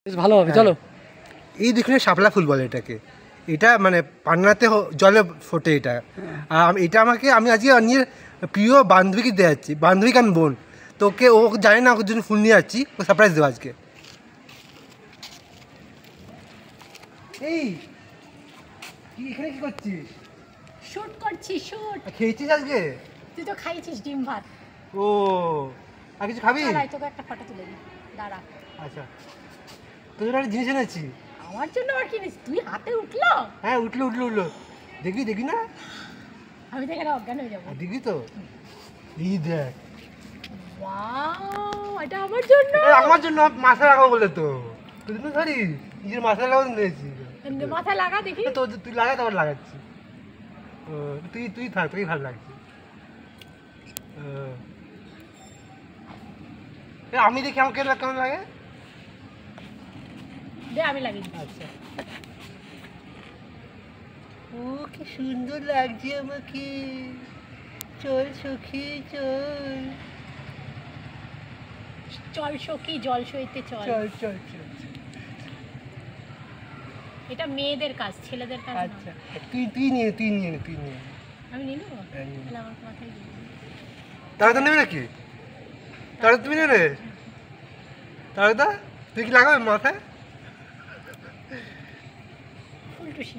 বেশ ভালো হবে, চলো। এই দেখুন শাপলা ফুল বলে এটাকে, এটা মানে পান্নাতে জলে ফোটে এটা। আর এটা আমি আজকে নিয়ে প্রিয় বান্ধবীকে দিয়ে যাচ্ছি, বান্ধবী কারণ বোন, তো ওকে ও জানে না ওর জন্য ফুল নিয়ে যাচ্ছি, ও সারপ্রাইজ দেবো আজকে। এই কি এখানে কি করছিস? শুট করছি, শুট। খেয়েছিস আজকে? তুই তো খাইছিস ডিম ভাত। ও আর কিছু খাবি? দাঁড়া, তোকে একটা ফটো তুলে দিই, দাঁড়া। আচ্ছা, তোর জন্য একটা জিনিস এনেছি। আমার জন্য আর কি নিস? তুই হাতে উঠলো? হ্যাঁ উঠলো উঠলো উঠলো, দেখবি না? আমি তো এখানে অজ্ঞান হয়ে যাবো। দেখবি তো, এই দেখ। ওয়াও, এটা আমার জন্য। আমার জন্য মাথায় লাগাবো বলে তো, তুই জন্য ধরি নিজের মাথায় লাগাবো নিয়েছি। মাথায় লাগা দেখি। তো তুই লাগা, তারপর লাগাচ্ছি। তুই থাক, তুই ভালো লাগছে। আমি দেখি আমাকে কেমন লাগে। দে আমি লাগিয়ে দিই। আচ্ছা, ও কি সুন্দর লাগছে আমাকে। চল সখী চল, চল সখী জল সইতে চল। চল চল চল। এটা মেয়েদের কাজ, ছেলেদের কাজ না। আচ্ছা, তুই নিয়ে আমি নিয়ে নেবো? হ্যাঁ, নিয়ে নে। তাহলে আমার মাথায় দিয়ে দে। তাড়াতাড়ি নেবে নাকি? তাড়াতাড়ি তুমি নেবে? তাড়াতাড়ি তুই কি লাগাবে মাথায়? ফুলটুসি।